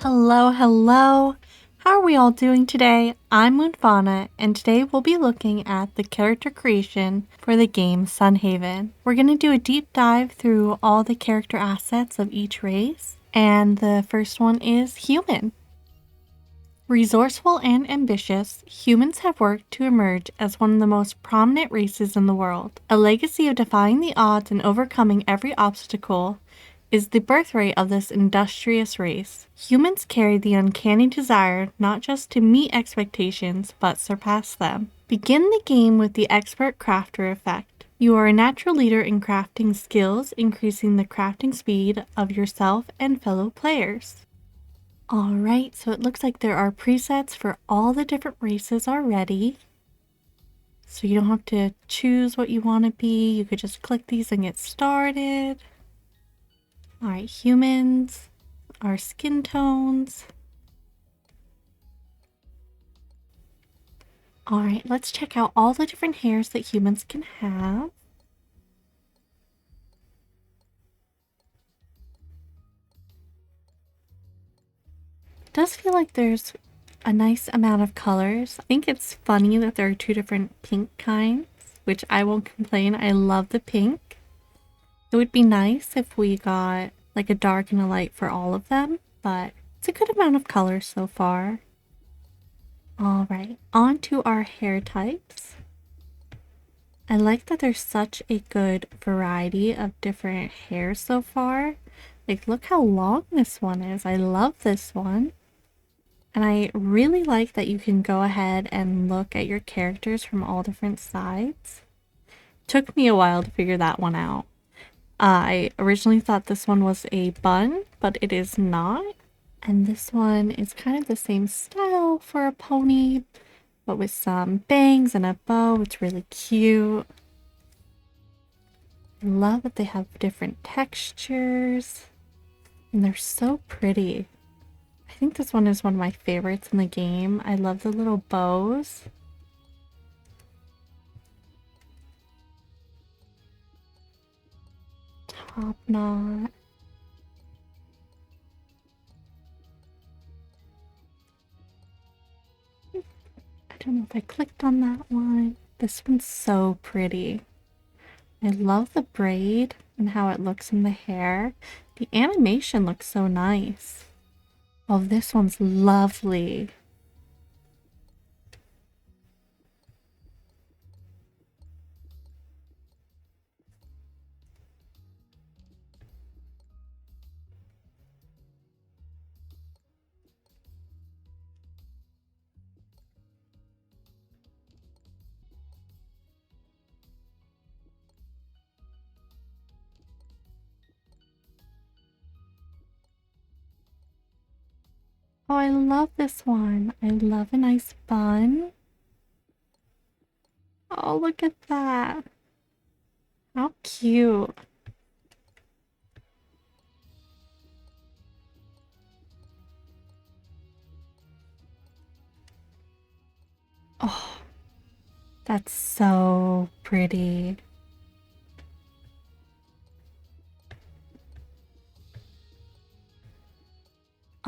Hello, hello! How are we all doing today? I'm MoonFauna, and today we'll be looking at the character creation for the game Sunhaven. We're going to do a deep dive through all the character assets of each race, and the first one is human. Resourceful and ambitious, humans have worked to emerge as one of the most prominent races in the world. A legacy of defying the odds and overcoming every obstacle is the birthright of this industrious race. Humans carry the uncanny desire not just to meet expectations, but surpass them. Begin the game with the expert crafter effect. You are a natural leader in crafting skills, increasing the crafting speed of yourself and fellow players. Alright, so it looks like there are presets for all the different races already. So you don't have to choose what you want to be, you could just click these and get started. Alright, humans, our skin tones. Alright, let's check out all the different hairs that humans can have. It does feel like there's a nice amount of colors. I think it's funny that there are two different pink kinds, which I won't complain. I love the pink. It would be nice if we got like a dark and a light for all of them, but it's a good amount of color so far. Alright, on to our hair types. I like that there's such a good variety of different hairs so far. Like, look how long this one is. I love this one. And I really like that you can go ahead and look at your characters from all different sides. Took me a while to figure that one out. I originally thought this one was a bun, but it is not. And this one is kind of the same style for a pony, but with some bangs and a bow. It's really cute. I love that they have different textures, and they're so pretty. I think this one is one of my favorites in the game. I love the little bows. Top knot. I don't know if I clicked on that one. This one's so pretty. I love the braid and how it looks in the hair. The animation looks so nice. Oh, this one's lovely. Oh, I love this one. I love a nice bun. Oh, look at that. How cute. Oh, that's so pretty.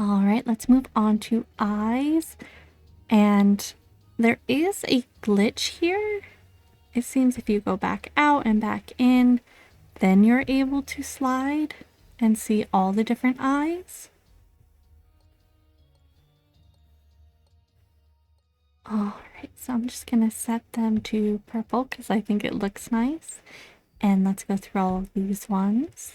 All right, let's move on to eyes. And there is a glitch here. It seems if you go back out and back in, then you're able to slide and see all the different eyes. Alright, so I'm just going to set them to purple because I think it looks nice. And let's go through all of these ones.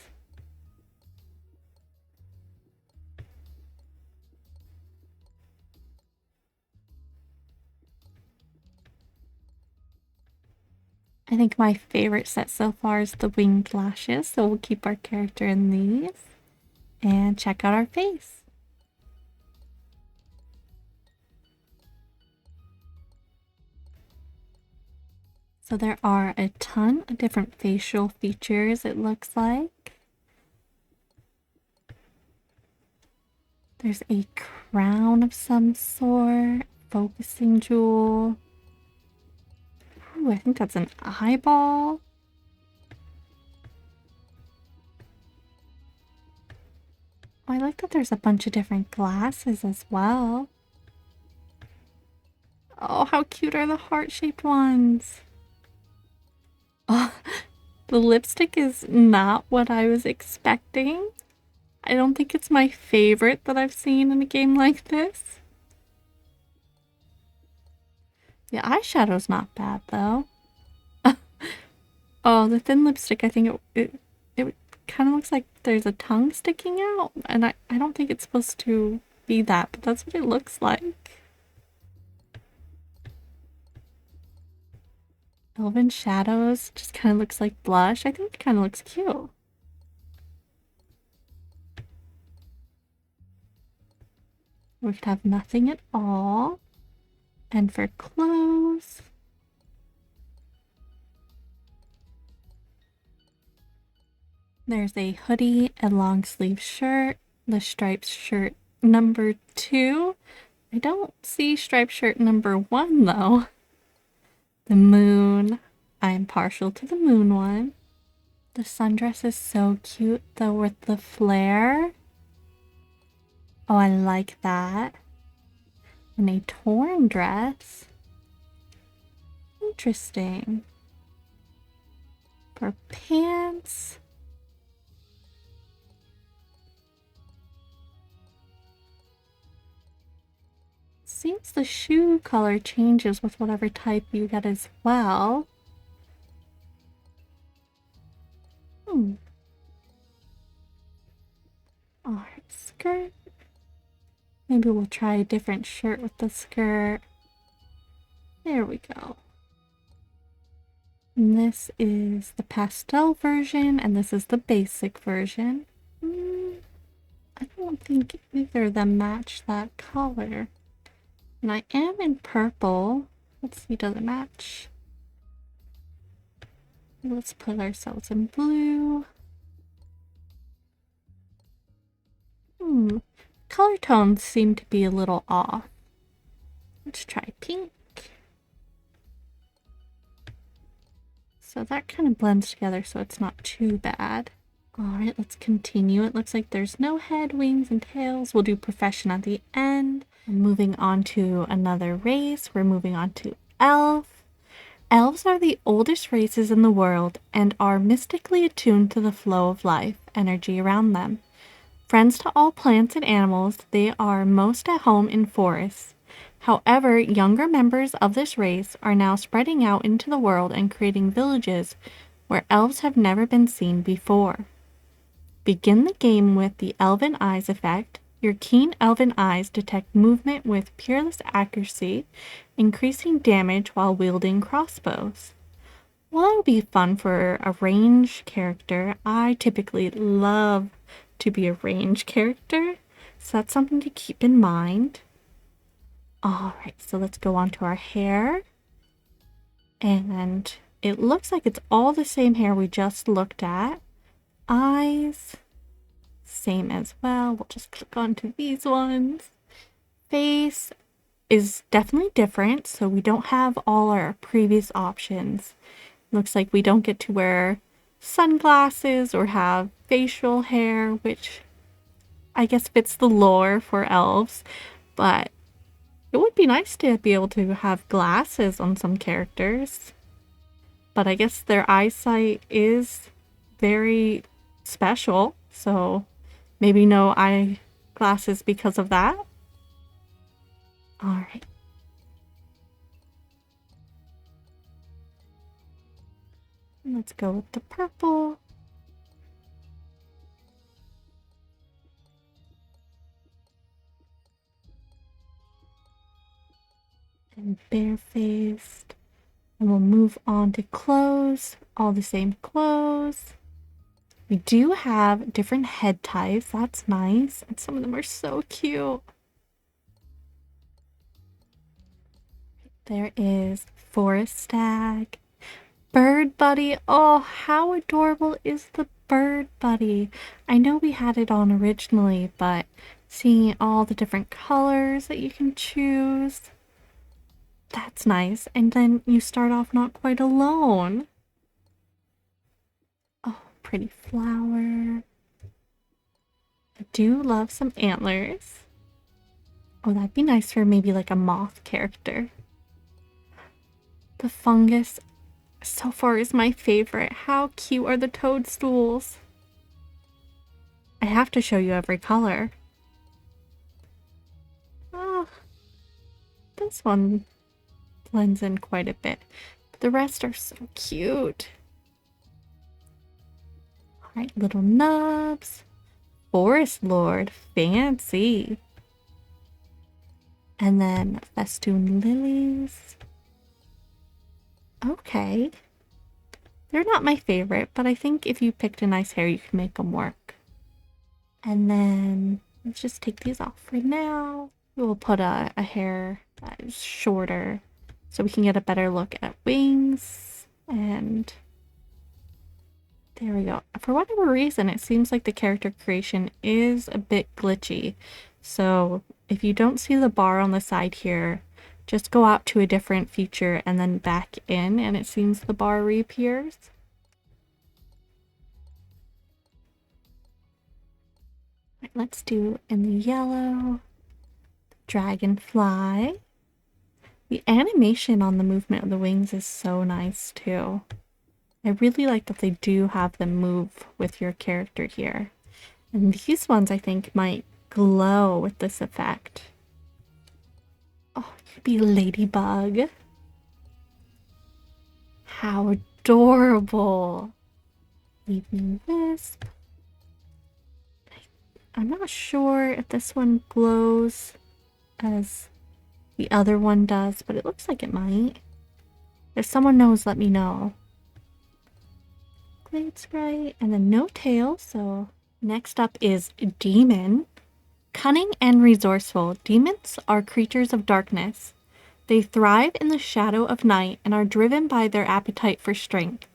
I think my favorite set so far is the winged lashes, so we'll keep our character in these. And check out our face. So there are a ton of different facial features, it looks like. There's a crown of some sort, focusing jewel. Ooh, I think that's an eyeball. Oh, I like that there's a bunch of different glasses as well. Oh, how cute are the heart-shaped ones? Oh, the lipstick is not what I was expecting. I don't think it's my favorite that I've seen in a game like this. The eyeshadow's not bad, though. Oh, the thin lipstick, I think it kind of looks like there's a tongue sticking out, and I don't think it's supposed to be that, but that's what it looks like. Elven shadows just kind of looks like blush. I think it kind of looks cute. We could have nothing at all. And for clothes, there's a hoodie, a long sleeve shirt, the striped shirt number 2. I don't see striped shirt number 1 though. The moon. I'm partial to the moon one. The sundress is so cute though with the flare. Oh, I like that. And a torn dress. Interesting. For pants. Seems the shoe color changes with whatever type you get as well. Alright, skirt. Maybe we'll try a different shirt with the skirt. There we go. And this is the pastel version, and this is the basic version. I don't think either of them match that color. And I am in purple. Let's see, does it match? Let's put ourselves in blue. Color tones seem to be a little off. Let's try pink. So that kind of blends together so it's not too bad. Alright, let's continue. It looks like there's no head, wings, and tails. We'll do profession at the end. Moving on to another race. We're moving on to elf. Elves are the oldest races in the world and are mystically attuned to the flow of life energy around them. Friends to all plants and animals, they are most at home in forests. However, younger members of this race are now spreading out into the world and creating villages where elves have never been seen before. Begin the game with the Elven Eyes effect. Your keen elven eyes detect movement with peerless accuracy, increasing damage while wielding crossbows. Well, that would be fun for a range character. I typically love to be a range character, so that's something to keep in mind. Alright, so let's go on to our hair. And it looks like it's all the same hair we just looked at. Eyes, same as well. We'll just click onto these ones. Face is definitely different, so we don't have all our previous options. Looks like we don't get to wear sunglasses or have facial hair, which I guess fits the lore for elves, but it would be nice to be able to have glasses on some characters. But I guess their eyesight is very special, so maybe no eyeglasses because of that. Alright. Let's go with the purple. And barefaced. And we'll move on to clothes. All the same clothes. We do have different head types. That's nice. And some of them are so cute. There is forest stag. Bird buddy. Oh, how adorable is the bird buddy? I know we had it on originally, but seeing all the different colors that you can choose, that's nice. And then you start off not quite alone. Oh, pretty flower. A do love some antlers. Oh, that'd be nice for maybe like a moth character. The fungus so far is my favorite. How cute are the toadstools? I have to show you every color. Oh, this one blends in quite a bit. The rest are so cute. Alright, little nubs. Forest Lord, fancy. And then festoon lilies. Okay. They're not my favorite, but I think if you picked a nice hair, you can make them work. And then let's just take these off for now. We'll put a hair that is shorter so we can get a better look at wings. And there we go. For whatever reason, it seems like the character creation is a bit glitchy. So if you don't see the bar on the side here, just go out to a different feature and then back in, and it seems the bar reappears. Right, let's do in the yellow, dragonfly. The animation on the movement of the wings is so nice too. I really like that they do have them move with your character here. And these ones I think might glow with this effect. Oh, you could be Ladybug. How adorable. Evening Wisp. I'm not sure if this one glows as the other one does, but it looks like it might. If someone knows, let me know. Glade Sprite, and then no tail, so next up is Demon. Cunning and resourceful, demons are creatures of darkness. They thrive in the shadow of night and are driven by their appetite for strength.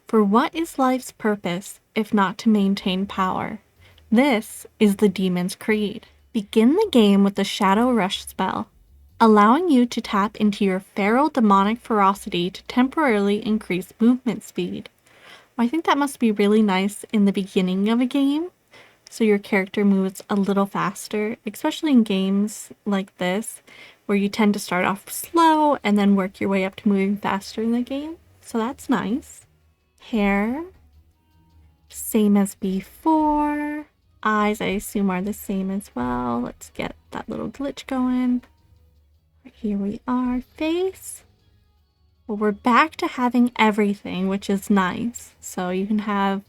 For what is life's purpose if not to maintain power? This is the demon's creed. Begin the game with the Shadow Rush spell, allowing you to tap into your feral demonic ferocity to temporarily increase movement speed. I think that must be really nice in the beginning of a game, so your character moves a little faster, especially in games like this, where you tend to start off slow and then work your way up to moving faster in the game. So that's nice. Hair, same as before. Eyes, I assume, are the same as well. Let's get that little glitch going. Here we are. Face. Well, we're back to having everything, which is nice. So you can have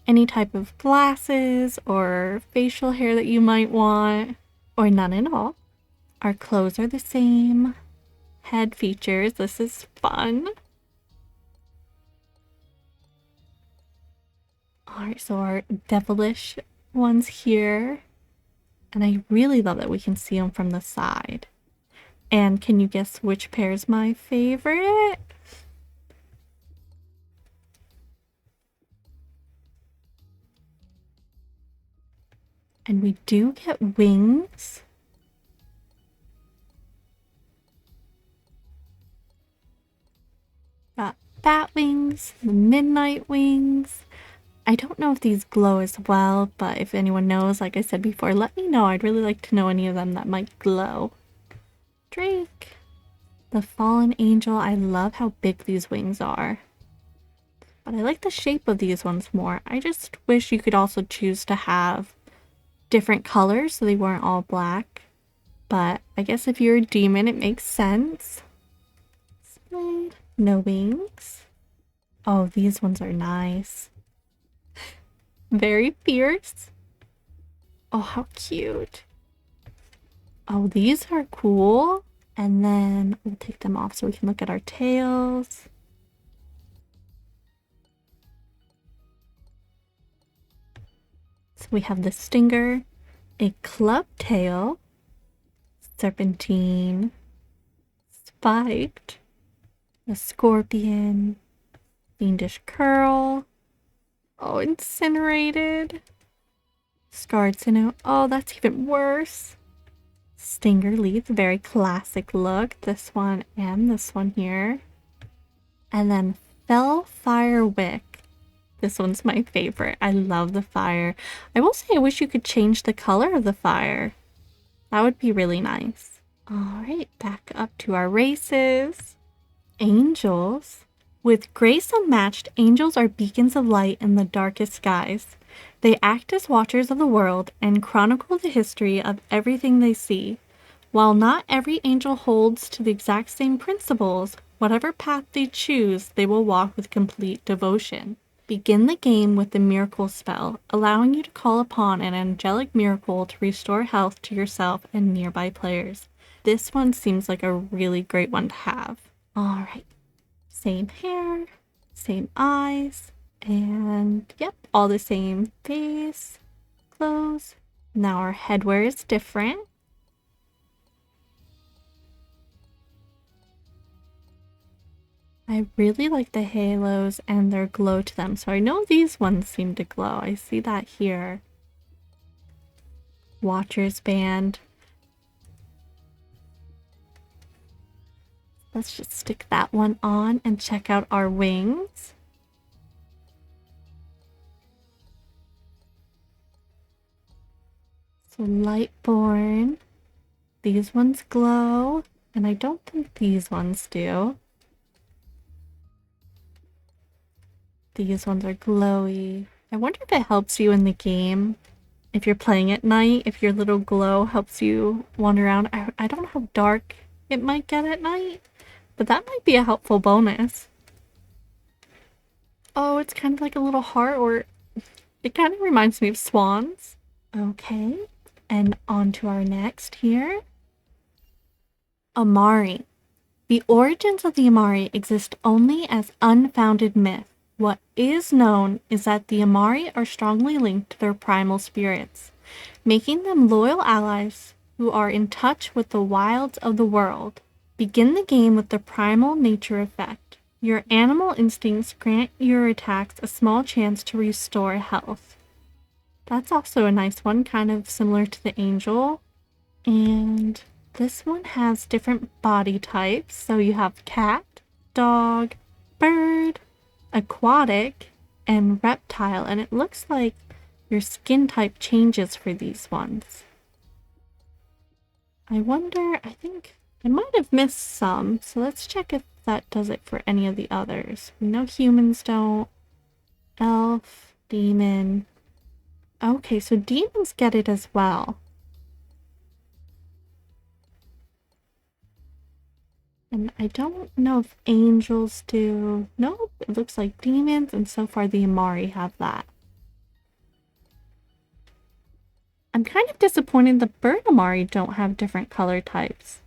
any type of glasses or facial hair that you might want, or none at all. Our clothes are the same. Head features. This is fun. Alright, so our devilish ones here. And I really love that we can see them from the side. And can you guess which pair is my favorite? And we do get wings. Got bat wings, the midnight wings. I don't know if these glow as well, but if anyone knows, like I said before, let me know. I'd really like to know any of them that might glow. Drake. The fallen angel. I love how big these wings are. But I like the shape of these ones more. I just wish you could also choose to have different colors so they weren't all black. But I guess if you're a demon, it makes sense. Slade. No wings. Oh, these ones are nice. Very fierce. Oh, how cute. Oh, these are cool. And then we'll take them off so we can look at our tails. So we have the stinger, a club tail, serpentine, spiked, a scorpion, fiendish curl. Oh, incinerated. Scarred sinew. Oh, that's even worse. Stinger leaf, very classic look. This one and this one here. And then fell fire wick. This one's my favorite. I love the fire. I will say I wish you could change the color of the fire. That would be really nice. All right, back up to our races. Angels. With grace unmatched, angels are beacons of light in the darkest skies. They act as watchers of the world and chronicle the history of everything they see. While not every angel holds to the exact same principles, whatever path they choose, they will walk with complete devotion. Begin the game with the miracle spell, allowing you to call upon an angelic miracle to restore health to yourself and nearby players. This one seems like a really great one to have. All right. Same hair, same eyes, and yep, all the same face, clothes. Now our headwear is different. I really like the halos and their glow to them. So I know these ones seem to glow. I see that here. Watcher's band. Let's just stick that one on and check out our wings. So Lightborn. These ones glow, and I don't think these ones do. These ones are glowy. I wonder if it helps you in the game. If you're playing at night, if your little glow helps you wander around. I don't know how dark it might get at night, but that might be a helpful bonus. Oh, it's kind of like a little heart, or it kind of reminds me of swans. Okay, and on to our next here. Amari. The origins of the Amari exist only as unfounded myth. What is known is that the Amari are strongly linked to their primal spirits, making them loyal allies who are in touch with the wilds of the world. Begin the game with the primal nature effect. Your animal instincts grant your attacks a small chance to restore health. That's also a nice one, kind of similar to the angel. And this one has different body types. So you have cat, dog, bird, aquatic, and reptile. And it looks like your skin type changes for these ones. I wonder, I think I might have missed some. So let's check if that does it for any of the others. We know humans don't. Elf, demon. Okay, so demons get it as well. And I don't know if angels do. Nope, it looks like demons, and so far the Amari have that. I'm kind of disappointed the bird Amari don't have different color types.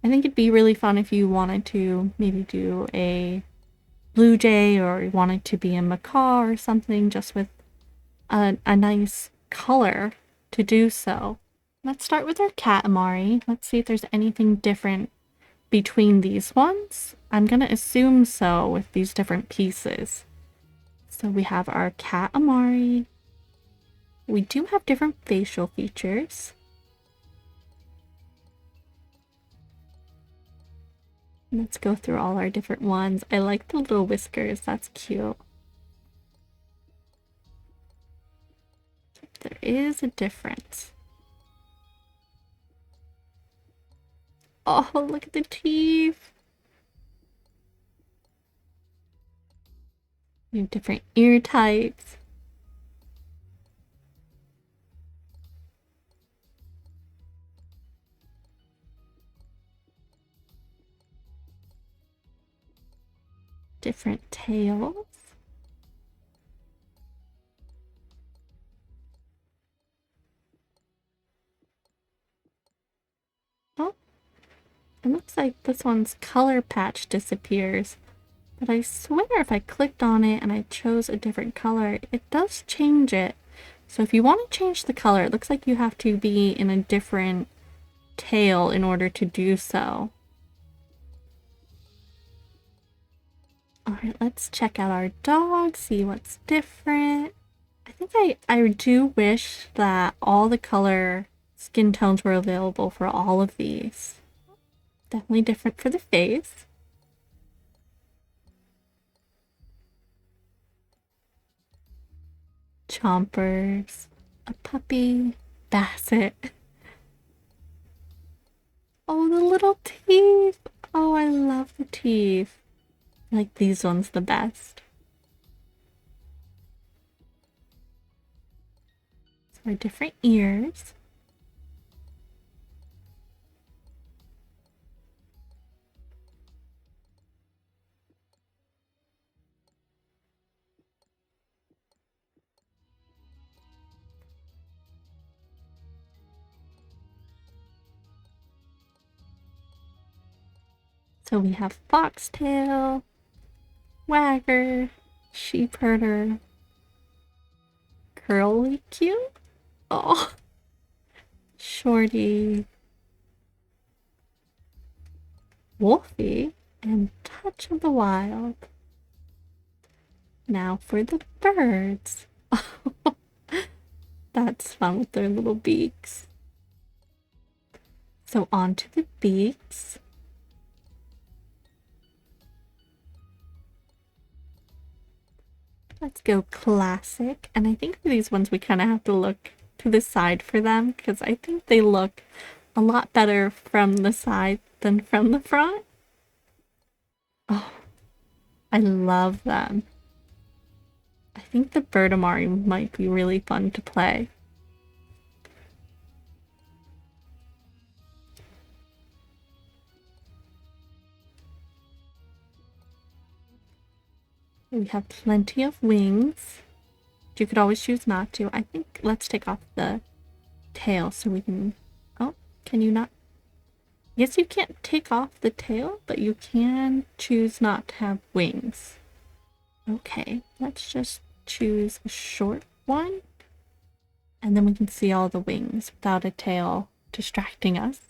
I think it'd be really fun if you wanted to maybe do a blue jay, or you wanted to be a macaw or something, just with a nice color to do so. Let's start with our cat Amari. Let's see if there's anything different between these ones. I'm gonna assume so with these different pieces. So we have our cat Amari. We do have different facial features. Let's go through all our different ones. I like the little whiskers, that's cute. There is a difference. Oh, look at the teeth. We have different ear types. Different tails. Oh, it looks like this one's color patch disappears. But I swear if I clicked on it and I chose a different color, it does change it. So if you want to change the color, it looks like you have to be in a different tail in order to do so. Alright, let's check out our dog, see what's different. I think I do wish that all the color skin tones were available for all of these. Definitely different for the face. chompers, a puppy, basset. Oh, the little teeth. Oh, I love the teeth. I like these ones the best. So our different ears. So we have foxtail, wagger, sheepherder, curlicue. Oh, shorty, wolfie, and touch of the wild. Now for the birds. That's fun with their little beaks. So on to the beaks. Let's go classic. And I think for these ones we kind of have to look to the side for them because I think they look a lot better from the side than from the front. Oh, I love them. I think the bird Amari might be really fun to play. We have plenty of wings. You could always choose not to. I think let's take off the tail so we can... Oh, can you not? Yes, you can't take off the tail, but you can choose not to have wings. Okay, let's just choose a short one. And then we can see all the wings without a tail distracting us.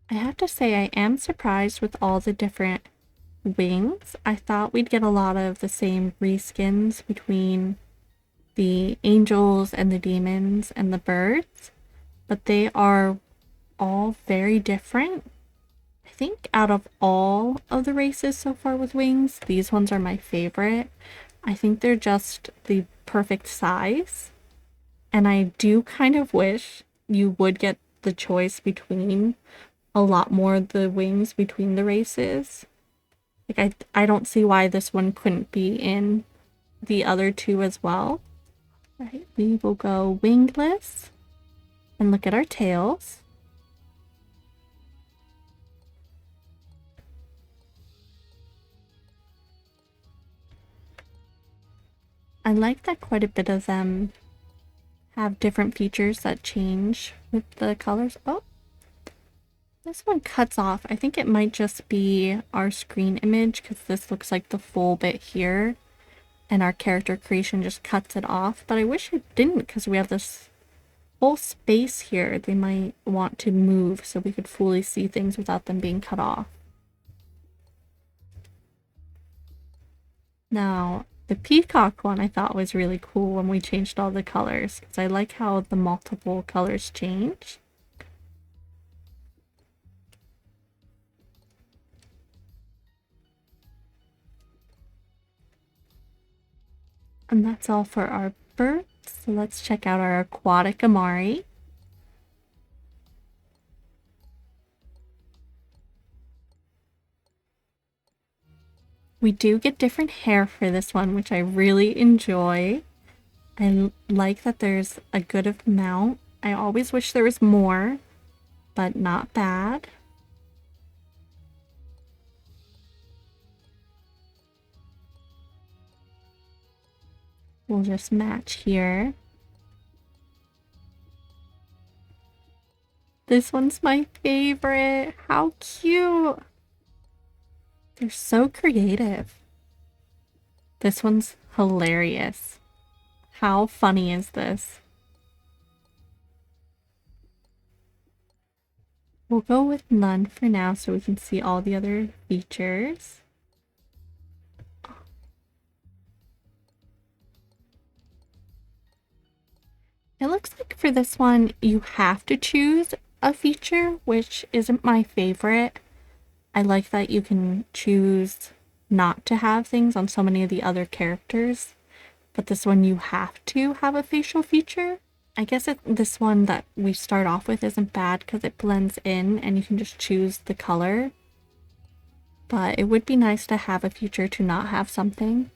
I have to say I am surprised with all the different wings. I thought we'd get a lot of the same reskins between the angels and the demons and the birds, but they are all very different. I think out of all of the races so far with wings, these ones are my favorite. I think they're just the perfect size. And I do kind of wish you would get the choice between a lot more of the wings between the races. Like I don't see why this one couldn't be in the other two as well. Right, we will go wingless and look at our tails. I like that quite a bit of them have different features that change with the colors. Oh, this one cuts off. I think it might just be our screen image because this looks like the full bit here and our character creation just cuts it off. But I wish it didn't because we have this whole space here. They might want to move so we could fully see things without them being cut off. Now, the peacock one I thought was really cool when we changed all the colors because I like how the multiple colors change. And that's all for our birds. So let's check out our aquatic Amari. We do get different hair for this one, which I really enjoy. I like that there's a good amount. I always wish there was more, but not bad. We'll just match here. This one's my favorite. How cute. They're so creative. This one's hilarious. How funny is this? We'll go with none for now so we can see all the other features. It looks like for this one, you have to choose a feature, which isn't my favorite. I like that you can choose not to have things on so many of the other characters, but this one you have to have a facial feature. I guess this one that we start off with isn't bad because it blends in and you can just choose the color. But it would be nice to have a feature to not have something.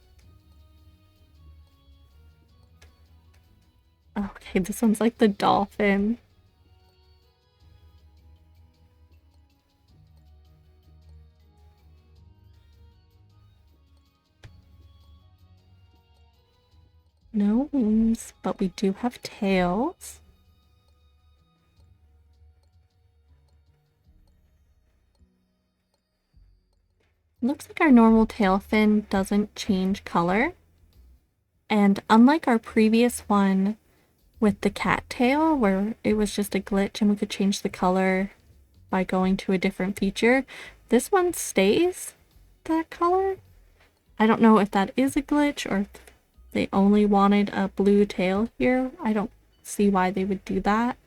Okay, this one's like the dolphin. No wings, but we do have tails. Looks like our normal tail fin doesn't change color. And unlike our previous one with the cattail, where it was just a glitch and we could change the color by going to a different feature, this one stays that color. I don't know if that is a glitch or if they only wanted a blue tail here. I don't see why they would do that.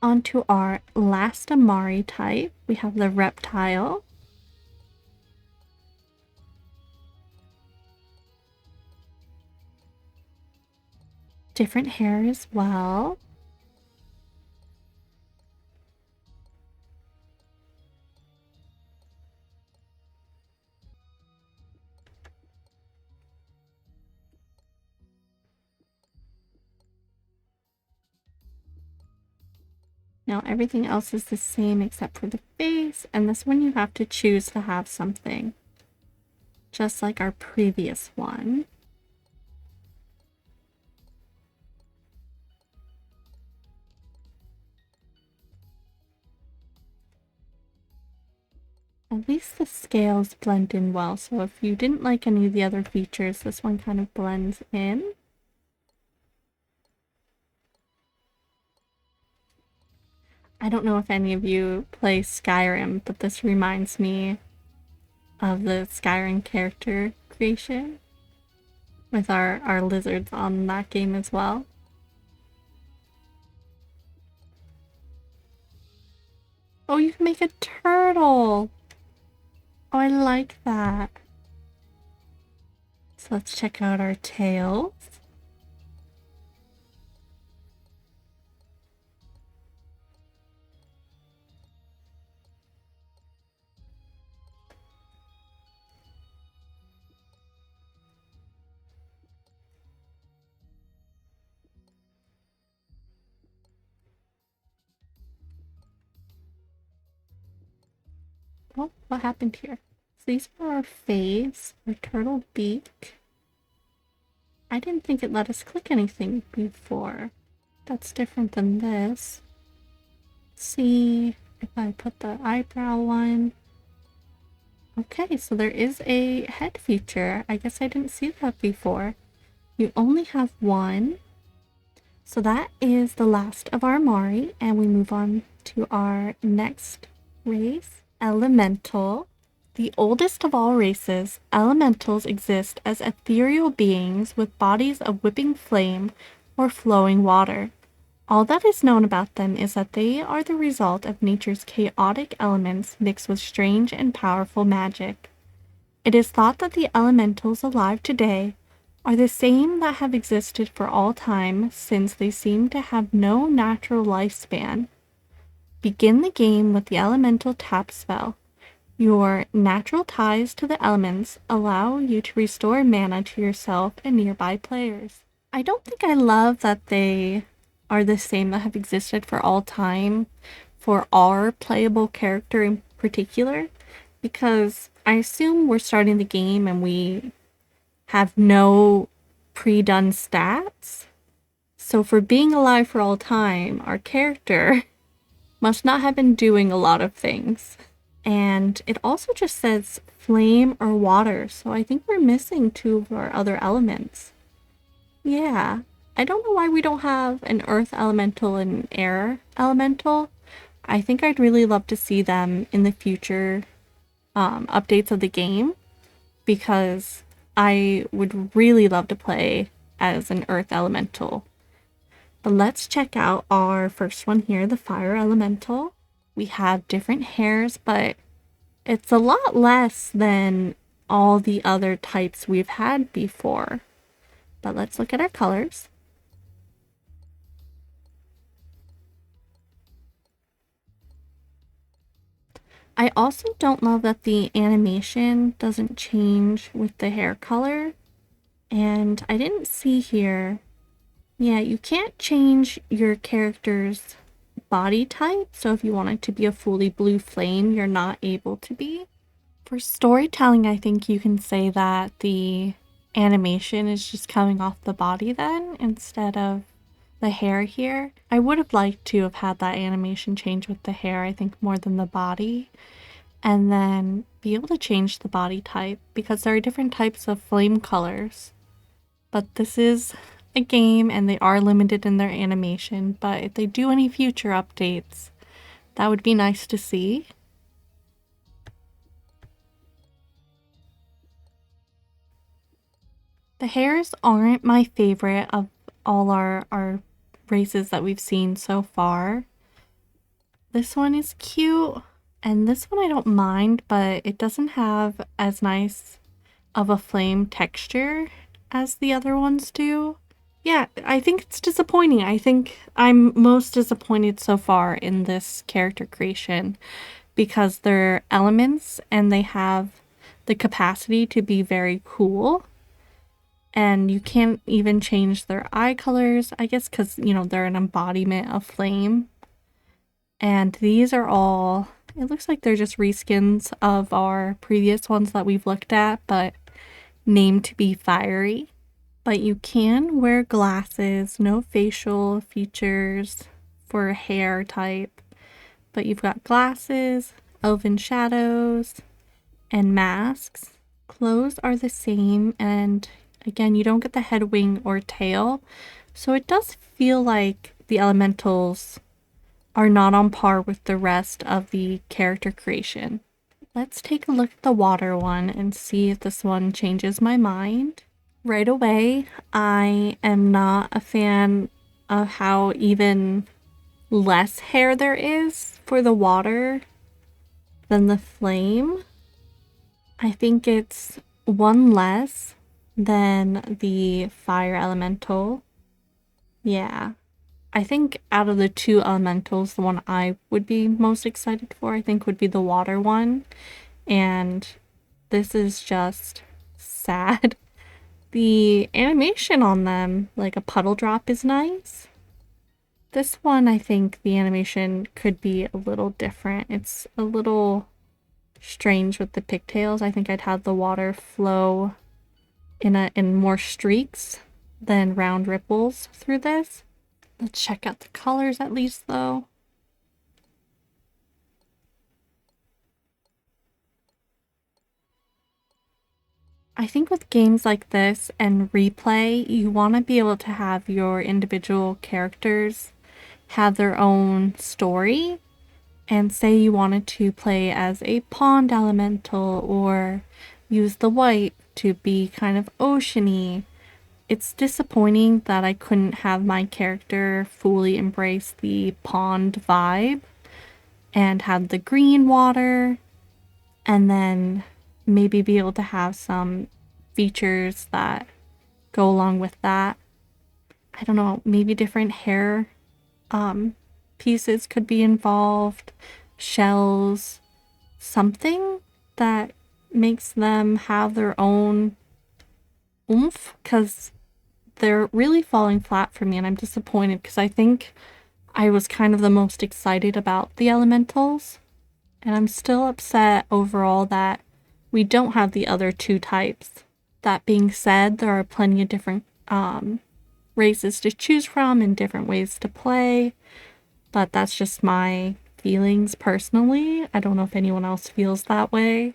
Onto our last Amari type, we have the reptile. Different hair as well. Now everything else is the same except for the face, and this one you have to choose to have something. Just like our previous one. At least the scales blend in well, so if you didn't like any of the other features, this one kind of blends in. I don't know if any of you play Skyrim, but this reminds me of the Skyrim character creation with our lizards on that game as well. Oh, you can make a turtle! Oh, I like that. So let's check out our tails. Oh, what happened here? So these are our face, our turtle beak. I didn't think it let us click anything before. That's different than this. Let's see if I put the eyebrow one. Okay, so there is a head feature. I guess I didn't see that before. You only have one. So that is the last of our Amari, and we move on to our next race, Elemental. The oldest of all races, elementals exist as ethereal beings with bodies of whipping flame or flowing water. All that is known about them is that they are the result of nature's chaotic elements mixed with strange and powerful magic. It is thought that the elementals alive today are the same that have existed for all time, since they seem to have no natural lifespan. Begin the game with the elemental tap spell. Your natural ties to the elements allow you to restore mana to yourself and nearby players. I don't think I love that they are the same that have existed for all time for our playable character in particular, because I assume we're starting the game and we have no pre-done stats. So for being alive for all time, our character must not have been doing a lot of things. And it also just says flame or water, so I think we're missing two of our other elements. Yeah, I don't know why we don't have an earth elemental and an air elemental, I think I'd really love to see them in the future updates of the game because I would really love to play as an earth elemental. But let's check out our first one here, the fire elemental. We have different hairs, but it's a lot less than all the other types we've had before. But let's look at our colors. I also don't love that the animation doesn't change with the hair color. And I didn't see here. Yeah, you can't change your character's body type. So if you want it to be a fully blue flame, you're not able to be. For storytelling, I think you can say that the animation is just coming off the body then instead of the hair here. I would have liked to have had that animation change with the hair, I think, more than the body. And then be able to change the body type because there are different types of flame colors. But this is a game and they are limited in their animation. But if they do any future updates, that would be nice to see. The hairs aren't my favorite of all our races that we've seen so far. This one is cute, and this one I don't mind, but it doesn't have as nice of a flame texture as the other ones do. Yeah, I think it's disappointing. I think I'm most disappointed so far in this character creation because they're elements and they have the capacity to be very cool. And you can't even change their eye colors, I guess, because, you know, they're an embodiment of flame. And these are all, it looks like they're just reskins of our previous ones that we've looked at, but named to be fiery. But you can wear glasses, no facial features for hair type. But you've got glasses, elven shadows, and masks. Clothes are the same, and again, you don't get the head, wing, or tail. So it does feel like the elementals are not on par with the rest of the character creation. Let's take a look at the water one and see if this one changes my mind. Right away, I am not a fan of how even less hair there is for the water than the flame. I think it's one less than the fire elemental. Yeah. I think out of the two elementals, the one I would be most excited for, I think, would be the water one. And this is just sad. The animation on them, like a puddle drop, is nice. This one, I think the animation could be a little different. It's a little strange with the pigtails. I think I'd have the water flow in more streaks than round ripples through this. Let's check out the colors at least though. I think with games like this and replay, you want to be able to have your individual characters have their own story. And say you wanted to play as a pond elemental or use the white to be kind of oceany. It's disappointing that I couldn't have my character fully embrace the pond vibe and have the green water and then maybe be able to have some features that go along with that. I don't know, maybe different hair pieces could be involved, shells, something that makes them have their own oomph, because they're really falling flat for me and I'm disappointed because I think I was kind of the most excited about the elementals and I'm still upset overall that we don't have the other two types. That being said, there are plenty of different races to choose from and different ways to play, but that's just my feelings personally. I don't know if anyone else feels that way.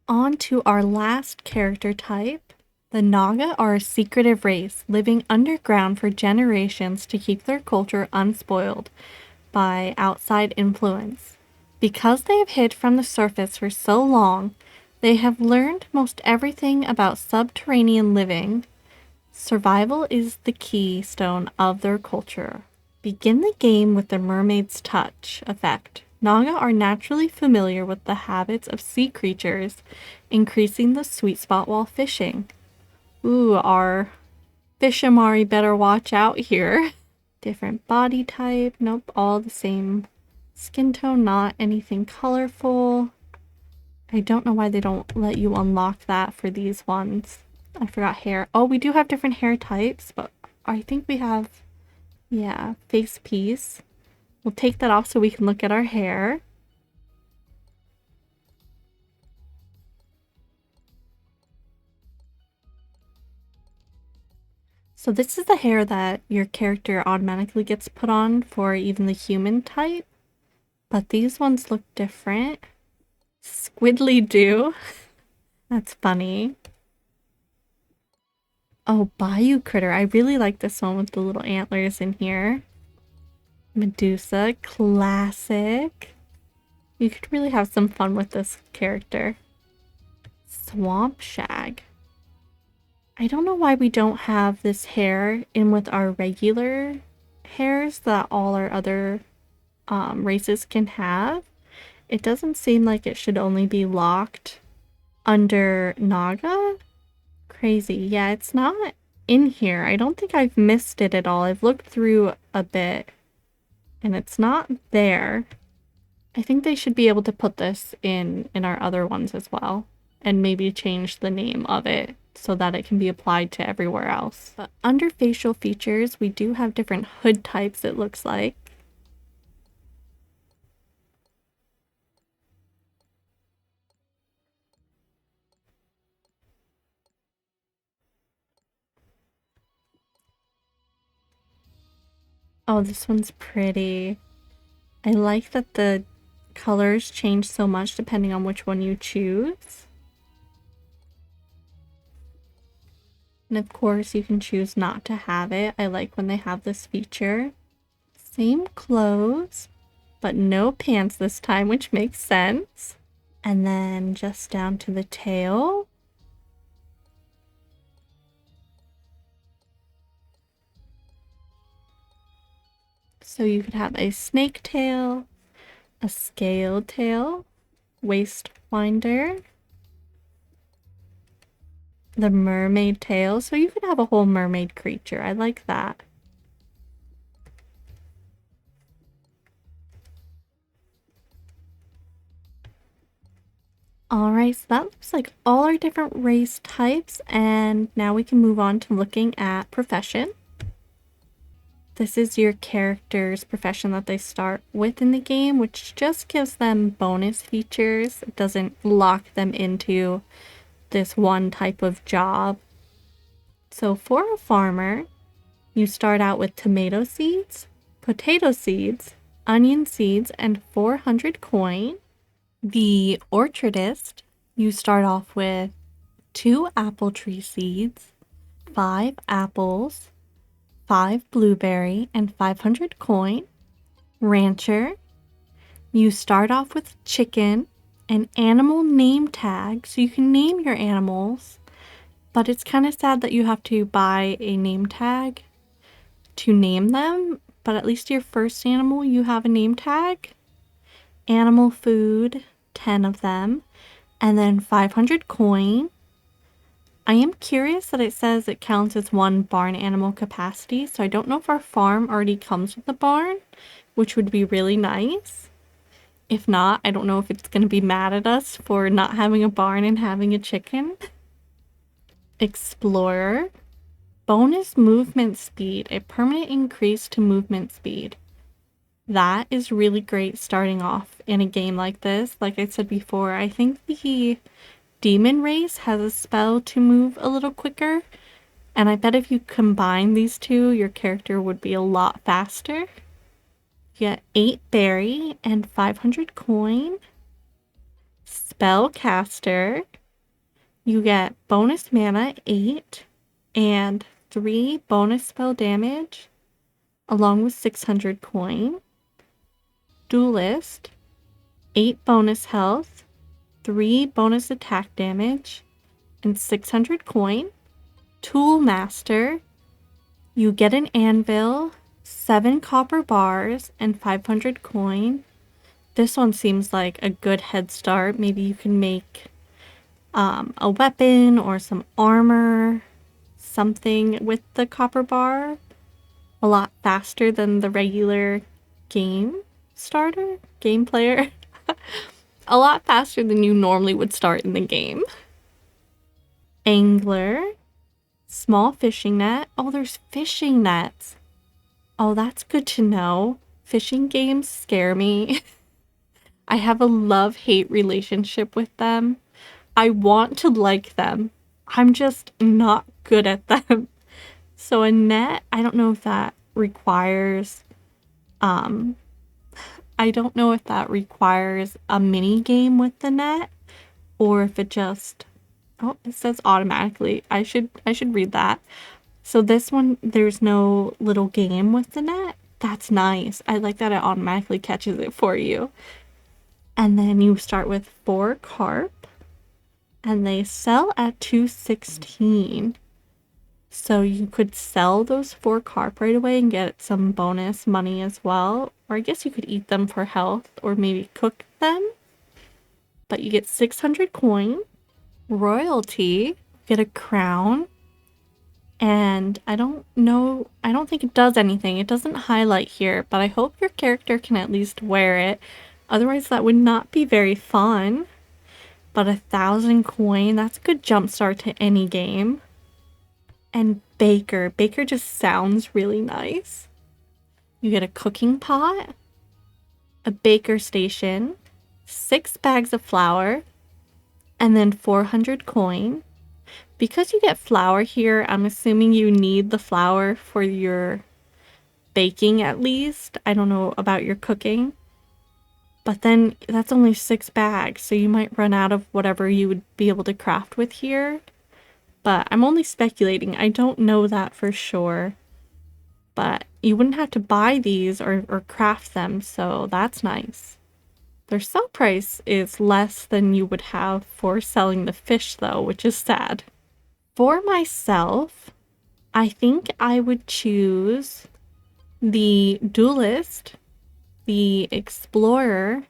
On to our last character type. The Naga are a secretive race living underground for generations to keep their culture unspoiled. by outside influence. Because they have hid from the surface for so long, they have learned most everything about subterranean living. Survival is the keystone of their culture. Begin the game with the Mermaid's Touch effect. Naga are naturally familiar with the habits of sea creatures, increasing the sweet spot while fishing. Ooh, our fish Amari better watch out here. Different body type. Nope, all the same skin tone, not anything colorful. I don't know why they don't let you unlock that for these ones. I forgot hair. Oh, we do have different hair types, but I think we have, yeah, face piece. We'll take that off so we can look at our hair. So this is the hair that your character automatically gets put on for even the human type. But these ones look different. Squiddly do. That's funny. Oh, Bayou Critter. I really like this one with the little antlers in here. Medusa, classic. You could really have some fun with this character. Swamp Shag. I don't know why we don't have this hair in with our regular hairs that all our other races can have. It doesn't seem like it should only be locked under Naga. Crazy. Yeah, it's not in here. I don't think I've missed it at all. I've looked through a bit and it's not there. I think they should be able to put this in our other ones as well and maybe change the name of it so that it can be applied to everywhere else. But under facial features, we do have different hood types, it looks like. Oh, this one's pretty. I like that the colors change so much depending on which one you choose. And of course, you can choose not to have it. I like when they have this feature. Same clothes, but no pants this time, which makes sense. And then just down to the tail. So you could have a snake tail, a scale tail, waist winder, the mermaid tail. So you could have a whole mermaid creature. I like that. Alright, so that looks like all our different race types, and now we can move on to looking at profession. This is your character's profession that they start with in the game, which just gives them bonus features. It doesn't lock them into this one type of job. So for a farmer, you start out with tomato seeds, potato seeds, onion seeds, and 400 coin. The orchardist, you start off with 2 apple tree seeds, 5 apples, 5 blueberry, and 500 coin. Rancher, you start off with chicken, an animal name tag, so you can name your animals, but it's kind of sad that you have to buy a name tag to name them, but at least your first animal, you have a name tag. Animal food, 10 of them, and then 500 coin. I am curious that it says it counts as 1 barn animal capacity, so I don't know if our farm already comes with a barn, which would be really nice. If not, I don't know if it's going to be mad at us for not having a barn and having a chicken. Explorer. Bonus movement speed, a permanent increase to movement speed. That is really great starting off in a game like this. Like I said before, I think the demon race has a spell to move a little quicker, and I bet if you combine these two, your character would be a lot faster. You get 8 berry and 500 coin. Spellcaster. You get bonus mana 8 and 3 bonus spell damage along with 600 coin. Duelist, 8 bonus health, 3 bonus attack damage, and 600 coin. Tool Master, you get an anvil, 7 copper bars, and 500 coin. This one seems like a good head start. Maybe you can make a weapon or some armor, something with the copper bar. A lot faster than the regular game player. A lot faster than you normally would start in the game. Angler, small fishing net. Oh, there's fishing nets. Oh, that's good to know. Fishing games scare me. I have a love-hate relationship with them. I want to like them. I'm just not good at them. So a net, I don't know if that requires a mini game with the net, or if it just, oh, it says automatically. I should read that. So this one, there's no little game with the net. That's nice. I like that it automatically catches it for you. And then you start with 4 carp, and they sell at 216. So you could sell those 4 carp right away and get some bonus money as well. Or I guess you could eat them for health or maybe cook them. But you get 600 coin, royalty, get a crown. And I don't think it does anything. It doesn't highlight here, but I hope your character can at least wear it. Otherwise that would not be very fun. But 1,000 coin, that's a good jumpstart to any game. And baker just sounds really nice. You get a cooking pot, a baker station, 6 bags of flour, and then 400 coin. Because you get flour here, I'm assuming you need the flour for your baking at least. I don't know about your cooking. But then that's only 6 bags, so you might run out of whatever you would be able to craft with here. But I'm only speculating. I don't know that for sure. But you wouldn't have to buy these or craft them, so that's nice. Their sell price is less than you would have for selling the fish though, which is sad. For myself, I think I would choose the Duelist, the Explorer,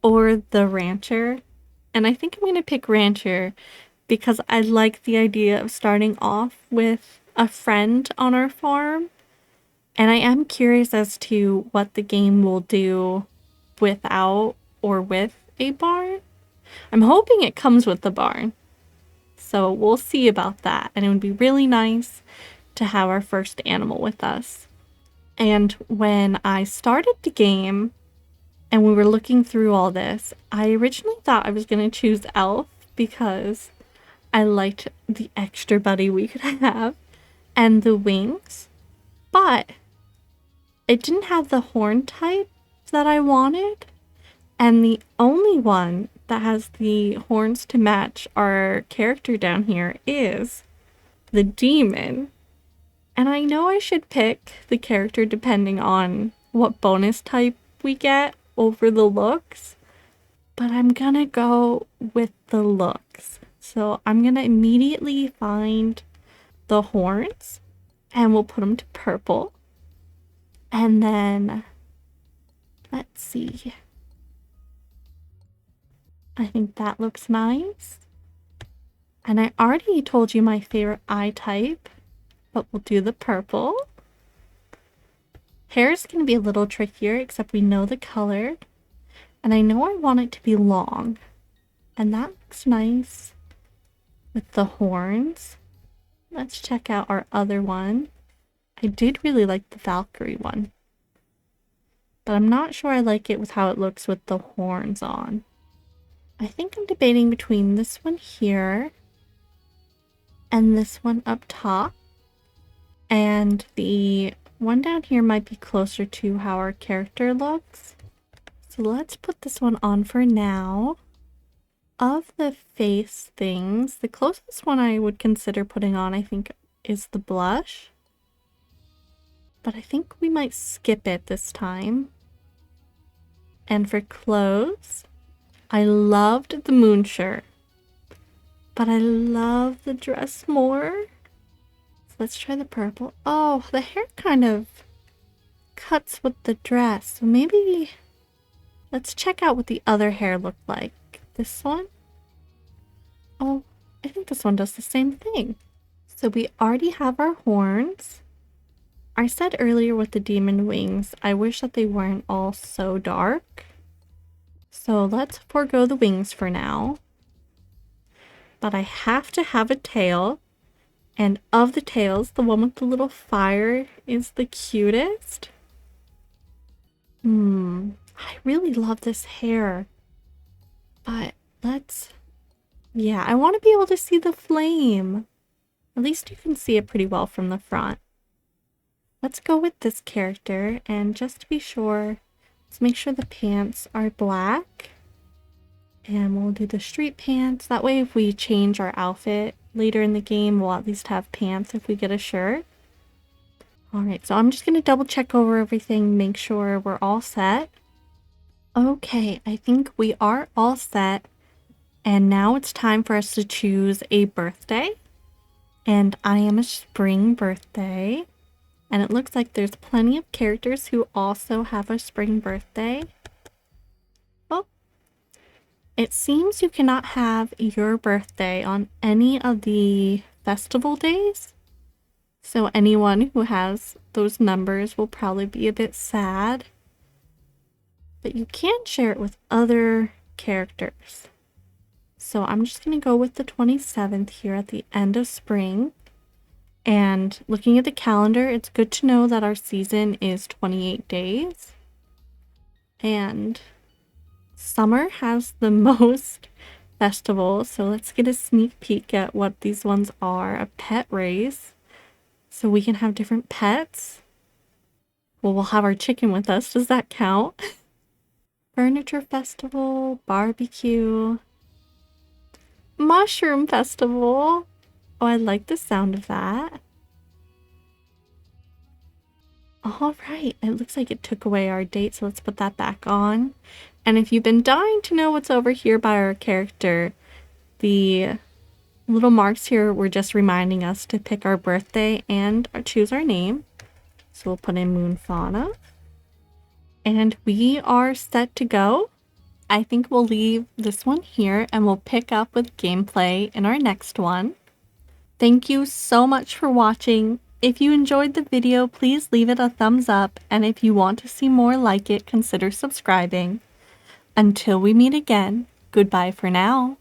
or the Rancher. And I think I'm going to pick Rancher because I like the idea of starting off with a friend on our farm. And I am curious as to what the game will do without or with a barn. I'm hoping it comes with the barn. So we'll see about that. And it would be really nice to have our first animal with us. And when I started the game and we were looking through all this, I originally thought I was going to choose Elf because I liked the extra buddy we could have and the wings. But it didn't have the horn type that I wanted. And the only one that has the horns to match our character down here is the demon. And I know I should pick the character depending on what bonus type we get over the looks, but I'm gonna go with the looks. So I'm gonna immediately find the horns and we'll put them to purple. And then, let's see. I think that looks nice. And I already told you my favorite eye type, but we'll do the purple. Hair is going to be a little trickier, except we know the color. And I know I want it to be long. And that looks nice with the horns. Let's check out our other one. I did really like the Valkyrie one. But I'm not sure I like it with how it looks with the horns on. I think I'm debating between this one here and this one up top. And the one down here might be closer to how our character looks. So let's put this one on for now. Of the face things, the closest one I would consider putting on, I think, is the blush. But I think we might skip it this time. And for clothes, I loved the moon shirt, but I love the dress more. So let's try the purple. Oh, the hair kind of cuts with the dress. So maybe let's check out what the other hair looked like. This one? Oh, I think this one does the same thing. So we already have our horns. I said earlier with the demon wings, I wish that they weren't all so dark. So let's forego the wings for now. But I have to have a tail. And of the tails, the one with the little fire is the cutest. I really love this hair. But yeah, I want to be able to see the flame. At least you can see it pretty well from the front. Let's go with this character, and just to be sure, let's make sure the pants are black. And we'll do the street pants. That way if we change our outfit later in the game, we'll at least have pants if we get a shirt. Alright, so I'm just going to double check over everything, make sure we're all set. Okay, I think we are all set. And now it's time for us to choose a birthday. And I am a spring birthday. And it looks like there's plenty of characters who also have a spring birthday. Oh, it seems you cannot have your birthday on any of the festival days. So anyone who has those numbers will probably be a bit sad. But you can share it with other characters. So I'm just going to go with the 27th here at the end of spring. And looking at the calendar, it's good to know that our season is 28 days. And summer has the most festivals. So let's get a sneak peek at what these ones are. A pet race. So we can have different pets. Well, we'll have our chicken with us. Does that count? Furniture festival, barbecue, mushroom festival. Oh, I like the sound of that. All right, it looks like it took away our date, so let's put that back on. And if you've been dying to know what's over here by our character, the little marks here were just reminding us to pick our birthday and choose our name. So we'll put in MoonFauna. And we are set to go. I think we'll leave this one here and we'll pick up with gameplay in our next one. Thank you so much for watching. If you enjoyed the video, please leave it a thumbs up, and if you want to see more like it, consider subscribing. Until we meet again, goodbye for now.